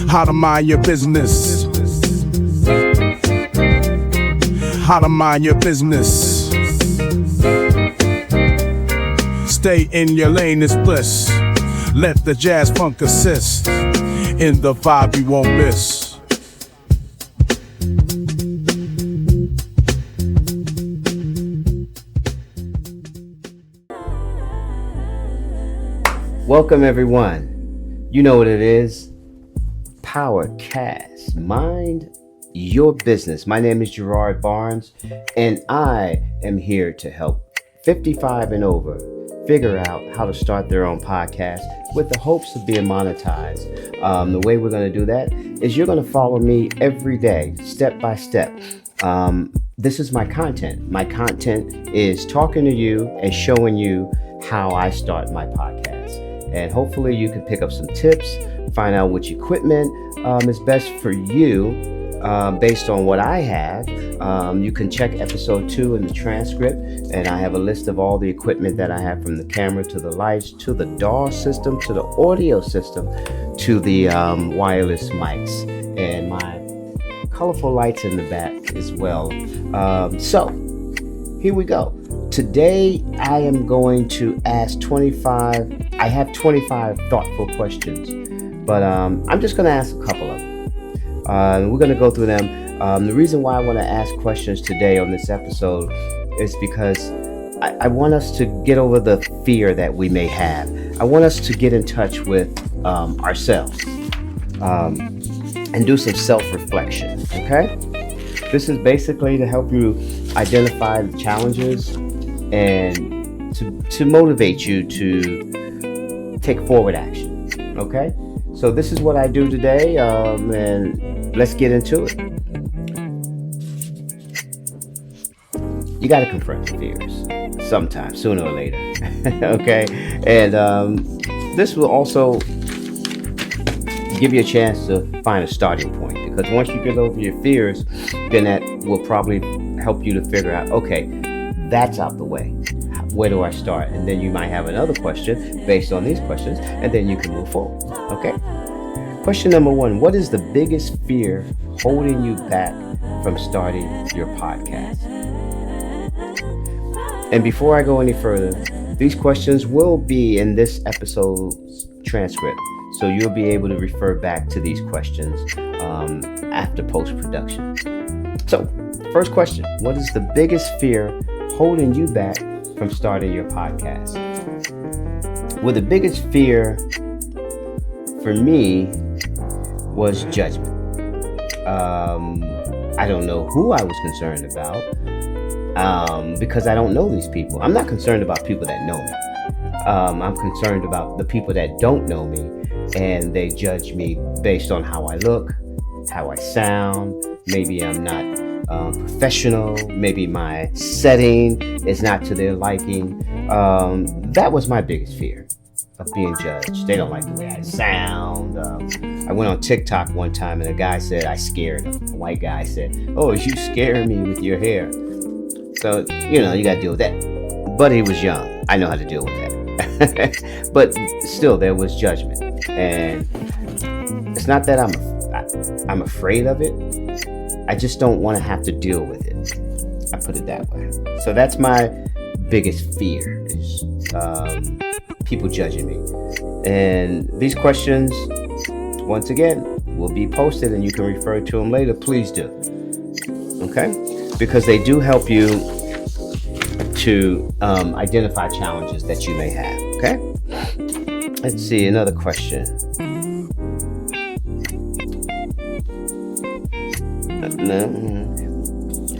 How to mind your business. How to mind your business. Stay in your lane is bliss. Let the jazz funk assist in the vibe you won't miss. Welcome everyone. You know what it is. Powercast. Mind your business. My name is Gerard Barnes, and I am here to help 55 and over figure out how to start their own podcast with the hopes of being monetized. The way we're going to do that is you're going to follow me every day, step by step. This is my content. My content is talking to you and showing you how I start my podcast. And hopefully you can pick up some tips, find out which equipment is best for you based on what I have. You can check episode 2 in the transcript, and I have a list of all the equipment that I have, from the camera to the lights to the DAW system to the audio system to the wireless mics and my colorful lights in the back as well. So here we go. Today I am going to ask 25. I have 25 thoughtful questions, but I'm just going to ask a couple of them. We're going to go through them. The reason why I want to ask questions today on this episode is because I want us to get over the fear that we may have. I want us to get in touch with ourselves and do some self-reflection, okay? This is basically to help you identify the challenges and to motivate you to take forward action, okay? So this is what I do today, and let's get into it. You got to confront your fears sometime, sooner or later, okay? And this will also give you a chance to find a starting point, because once you get over your fears, then that will probably help you to figure out, okay, that's out the way. Where do I start? And then you might have another question based on these questions, and then you can move forward. Okay. Question number 1: what is the biggest fear holding you back from starting your podcast? And before I go any further, these questions will be in this episode's transcript, so you'll be able to refer back to these questions after post-production. So, first question: what is the biggest fear holding you back from starting your podcast? Well, the biggest fear for me was judgment. I don't know who I was concerned about because I don't know these people. I'm not concerned about people that know me. I'm concerned about the people that don't know me, and they judge me based on how I look, how I sound. Maybe I'm not professional. Maybe my setting is not to their liking. That was my biggest fear, of being judged. They don't like the way I sound. I went on TikTok one time, and a guy said I scared him. A white guy said, "Oh, you scaring me with your hair." So, you got to deal with that. But he was young. I know how to deal with that. But still, there was judgment. And it's not that I'm afraid of it. I just don't want to have to deal with it. I put it that way. So that's my biggest fear, is people judging me. And these questions, once again, will be posted, and you can refer to them later. Please do. Okay? Because they do help you to identify challenges that you may have. Okay? Let's see, another question.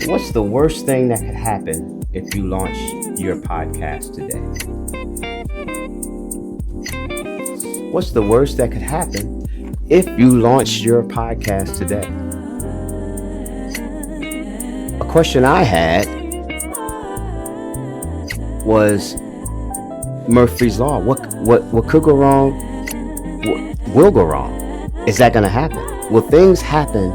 What's the worst thing that could happen if you launch your podcast today? What's the worst that could happen if you launched your podcast today? A question I had was Murphy's Law. What could go wrong? What will go wrong? Is that going to happen? Will things happen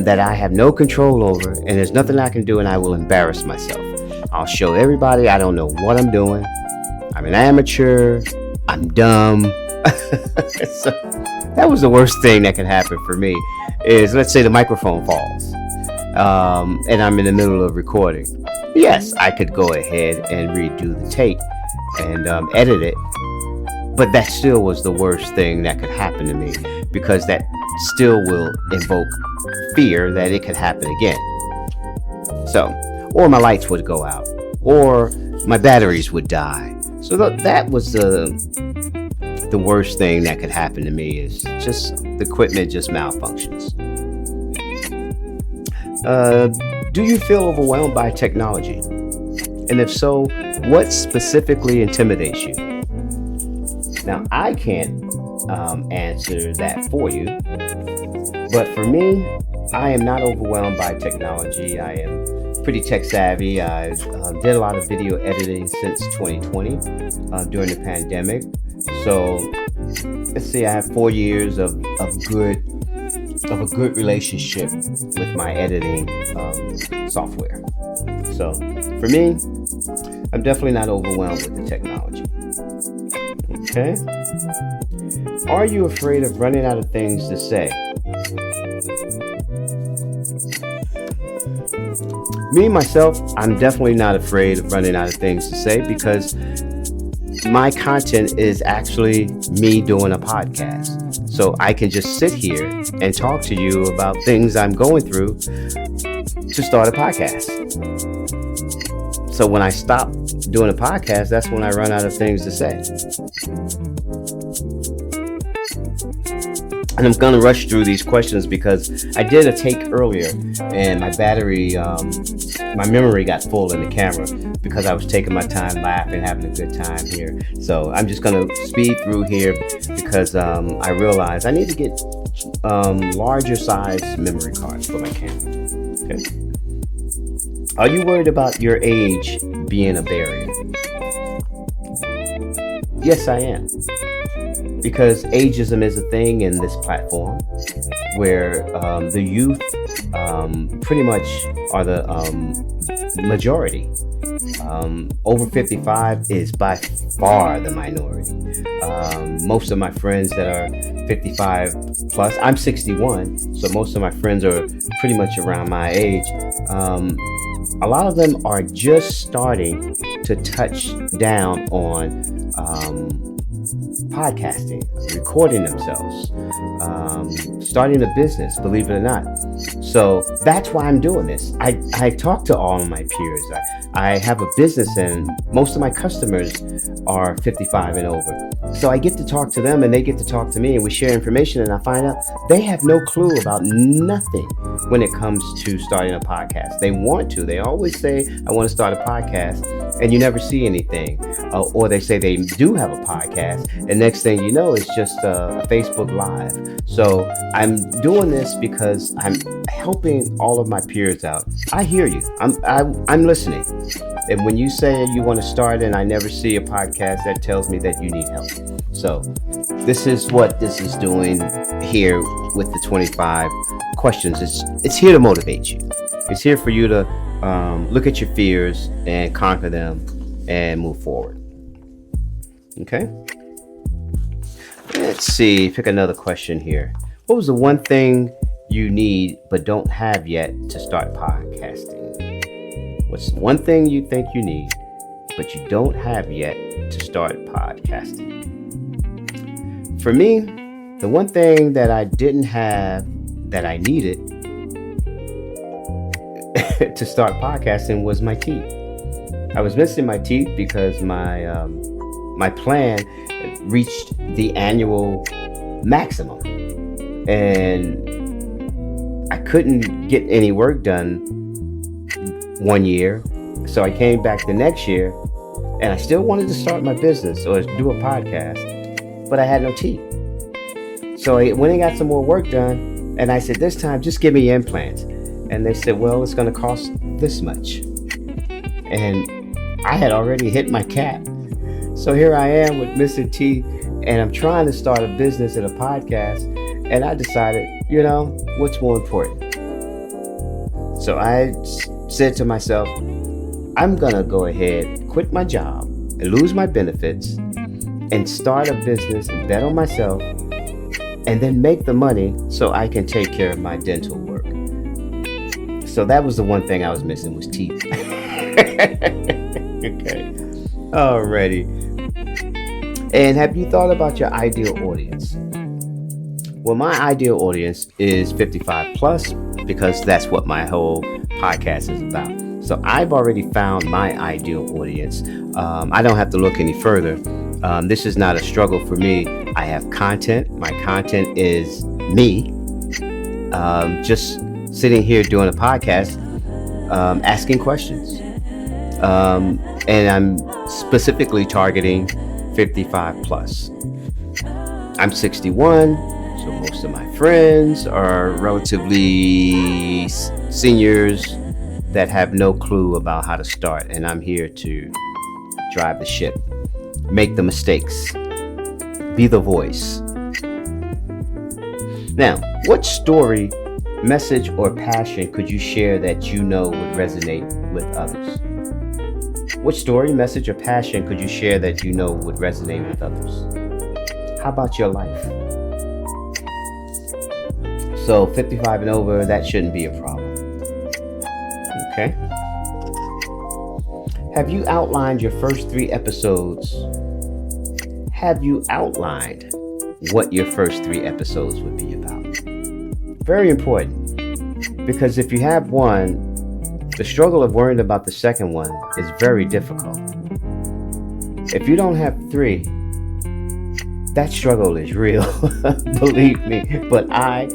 that I have no control over, and there's nothing I can do, and I will embarrass myself? I'll show everybody I don't know what I'm doing. I'm an amateur. I'm dumb. That was the worst thing that could happen for me. Is, let's say the microphone falls, and I'm in the middle of recording. Yes, I could go ahead and redo the tape and edit it, but that still was the worst thing that could happen to me, because that still will invoke fear that it could happen again. So, or my lights would go out, or my batteries would die. So that was the worst thing that could happen to me, is just the equipment just malfunctions. Do you feel overwhelmed by technology? And if so, what specifically intimidates you? Now, I can't answer that for you, but for me, I am not overwhelmed by technology. I am pretty tech savvy. I did a lot of video editing since 2020 during the pandemic. So let's see, I have 4 years of a good relationship with my editing software. So for me, I'm definitely not overwhelmed with the technology. Okay. Are you afraid of running out of things to say? Me, myself, I'm definitely not afraid of running out of things to say, because my content is actually me doing a podcast. So I can just sit here and talk to you about things I'm going through to start a podcast. So when I stop doing a podcast, that's when I run out of things to say. And I'm going to rush through these questions because I did a take earlier and my battery, my memory got full in the camera because I was taking my time laughing, having a good time here. So I'm just going to speed through here because I realized I need to get larger size memory cards for my camera. Okay. Are you worried about your age being a barrier? Yes, I am. Because ageism is a thing in this platform where the youth pretty much are the majority. Over 55 is by far the minority. Most of my friends that are 55 plus, I'm 61, so most of my friends are pretty much around my age. A lot of them are just starting to touch down on podcasting, recording themselves, starting a business, believe it or not. So that's why I'm doing this. I talk to all of my peers. I have a business and most of my customers are 55 and over. So I get to talk to them and they get to talk to me and we share information, and I find out they have no clue about nothing when it comes to starting a podcast. They want to. They always say, I want to start a podcast, and you never see anything. Or they say they do have a podcast, and next thing you know, it's just a Facebook Live. So I'm doing this because I'm helping all of my peers out. I hear you. I'm listening. And when you say you want to start and I never see a podcast, that tells me that you need help. So this is what this is doing here with the 25 questions. It's here to motivate you. It's here for you to look at your fears and conquer them and move forward. Okay. Let's see. Pick another question here. What was the one thing you need but don't have yet to start podcasting? What's one thing you think you need but you don't have yet to start podcasting? For me, the one thing that I didn't have that I needed to start podcasting was my teeth. I was missing my teeth because my plan reached the annual maximum, and I couldn't get any work done one year. So I came back the next year, and I still wanted to start my business or do a podcast, but I had no teeth. So I went and got some more work done, and I said, this time, just give me implants. And they said, well, it's going to cost this much. And I had already hit my cap. So here I am with missing teeth, and I'm trying to start a business and a podcast. And I decided, what's more important? So I said to myself, I'm going to go ahead, quit my job, and lose my benefits, and start a business and bet on myself and then make the money so I can take care of my dental work. So that was the one thing I was missing, was teeth. Okay. Alrighty. And have you thought about your ideal audience? Well, my ideal audience is 55 plus, because that's what my whole podcast is about. So I've already found my ideal audience. I don't have to look any further. This is not a struggle for me. I have content. My content is me. Just sitting here doing a podcast, asking questions. And I'm specifically targeting 55 plus. I'm 61, so most of my friends are relatively seniors that have no clue about how to start, and I'm here to drive the ship, make the mistakes, be the voice. Now, what story, message, or passion could you share that you know would resonate with others? What story, message, or passion could you share that you know would resonate with others? How about your life? So 55 and over, that shouldn't be a problem. Okay. Have you outlined your first 3 episodes? Have you outlined what your first 3 episodes would be about? Very important. Because if you have one, the struggle of worrying about the second one is very difficult. If you don't have 3, that struggle is real, believe me. But I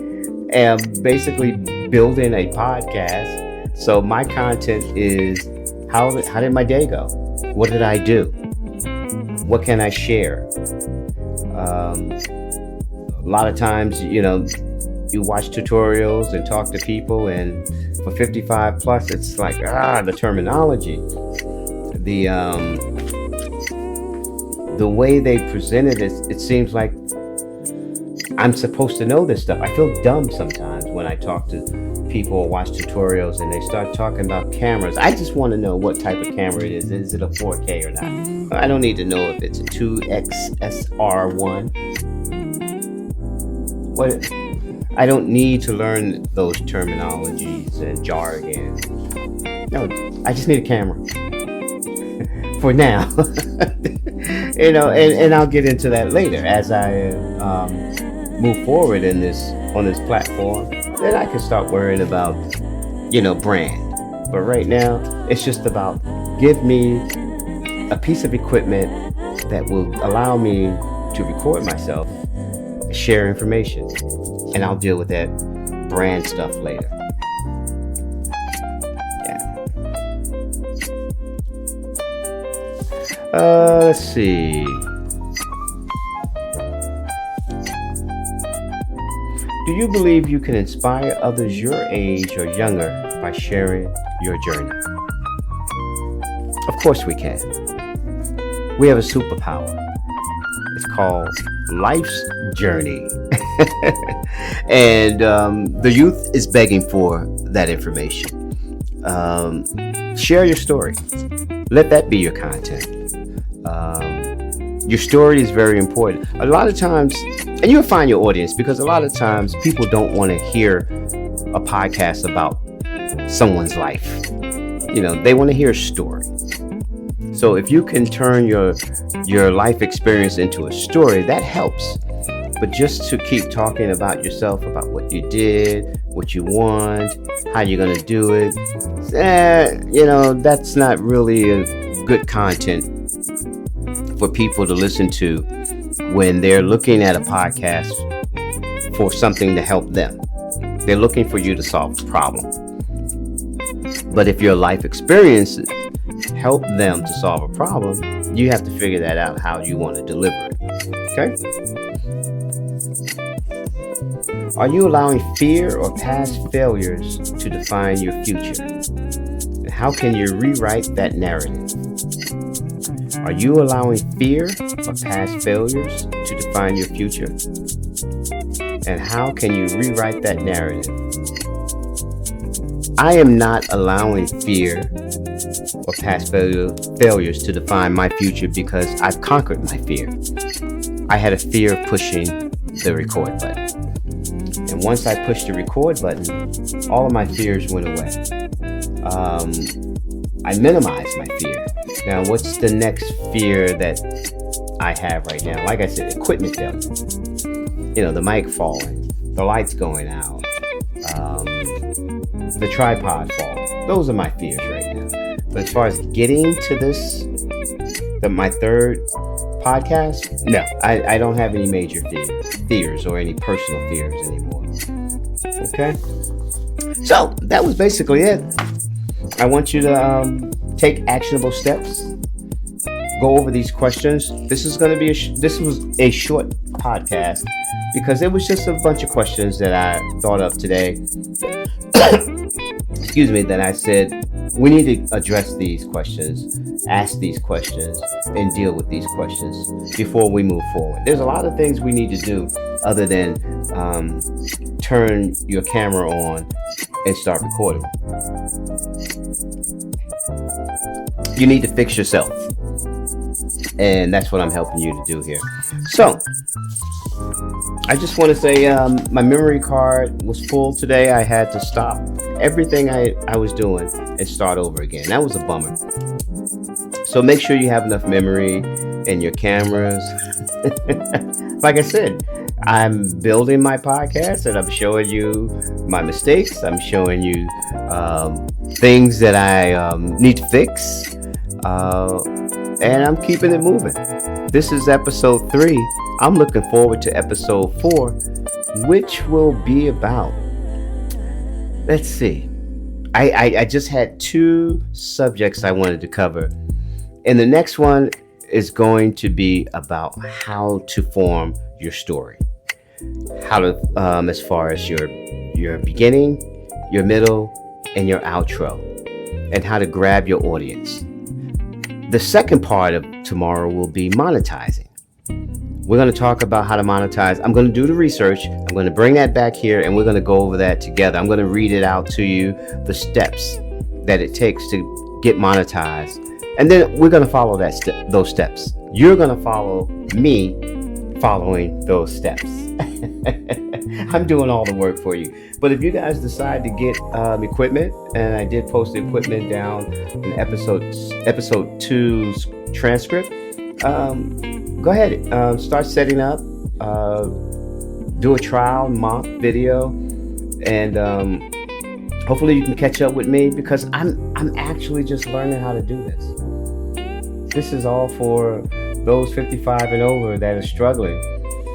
am basically building a podcast. So my content is how did my day go? What did I do? What can I share? A lot of times, you watch tutorials and talk to people, and for 55 plus, it's like, the terminology, the way they present it, it seems like I'm supposed to know this stuff. I feel dumb sometimes when I talk to people or watch tutorials and they start talking about cameras. I just want to know what type of camera it is. Is it a 4K or not? I don't need to know if it's a 2XSR1. What? I don't need to learn those terminologies and jargon. No, I just need a camera. For now. And I'll get into that later as I move forward on this platform. Then I can start worrying about, brand. But right now, it's just about give me a piece of equipment that will allow me to record myself, share information, and I'll deal with that brand stuff later. Yeah. Let's see. Do you believe you can inspire others your age or younger by sharing your journey? Of course we can. We have a superpower. It's called life's journey. And the youth is begging for that information. Share your story. Let that be your content. Your story is very important. A lot of times, and you'll find your audience, because a lot of times people don't want to hear a podcast about someone's life. They want to hear a story. So if you can turn your life experience into a story, that helps. But just to keep talking about yourself, about what you did, what you want, how you're going to do it, that's not really a good content for people to listen to when they're looking at a podcast for something to help them. They're looking for you to solve a problem. But if your life experiences help them to solve a problem, you have to figure that out, how you want to deliver it. Okay? Are you allowing fear or past failures to define your future? And how can you rewrite that narrative? Are you allowing fear or past failures to define your future? And how can you rewrite that narrative? I am not allowing fear or past failures to define my future, because I've conquered my fear. I had a fear of pushing the record button. And once I pushed the record button, all of my fears went away. I minimized my fear. Now, what's the next fear that I have right now? Like I said, equipment failure. The mic falling, the lights going out, the tripod falling. Those are my fears right now. But as far as getting to this, my third podcast, no, I don't have any major fears or any personal fears anymore. Okay? So, that was basically it. I want you to take actionable steps. Go over these questions. This was a short podcast because it was just a bunch of questions that I thought of today. Excuse me, that I said we need to address these questions, ask these questions, and deal with these questions before we move forward. There's a lot of things we need to do other than turn your camera on and start recording. You need to fix yourself. And that's what I'm helping you to do here. So, I just want to say my memory card was full today. I had to stop everything I was doing and start over again. That was a bummer. So make sure you have enough memory in your cameras. Like I said, I'm building my podcast and I'm showing you my mistakes. I'm showing you things that I need to fix. And I'm keeping it moving. This is episode 3. I'm looking forward to episode 4, which will be about, let's see. I just had 2 subjects I wanted to cover. And the next one is going to be about how to form your story. How to, as far as your beginning, your middle, and your outro. And how to grab your audience. The second part of tomorrow will be monetizing. We're going to talk about how to monetize. I'm going to do the research. I'm going to bring that back here and we're going to go over that together. I'm going to read it out to you, the steps that it takes to get monetized. And then we're going to follow those steps. You're going to follow me following those steps. I'm doing all the work for you. But if you guys decide to get equipment, and I did post the equipment down in episode 2's transcript, go ahead, start setting up, do a trial mock video, and hopefully you can catch up with me because I'm actually just learning how to do this. This is all for those 55 and over that are struggling,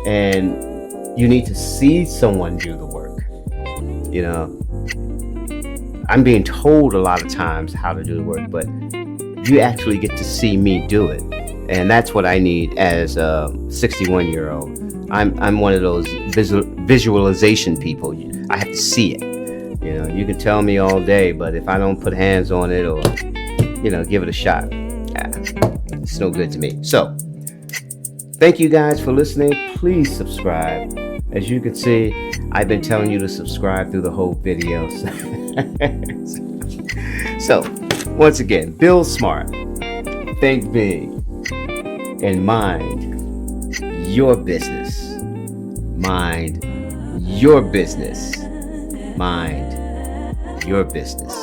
and you need to see someone do the work. I'm being told a lot of times how to do the work, but you actually get to see me do it. And that's what I need as a 61-year-old. I'm one of those visualization people. I have to see it. You can tell me all day, but if I don't put hands on it or, give it a shot, it's no good to me. So, thank you guys for listening. Please subscribe. As you can see, I've been telling you to subscribe through the whole video. So, once again, build smart, think big, and mind your business. Mind your business. Mind your business.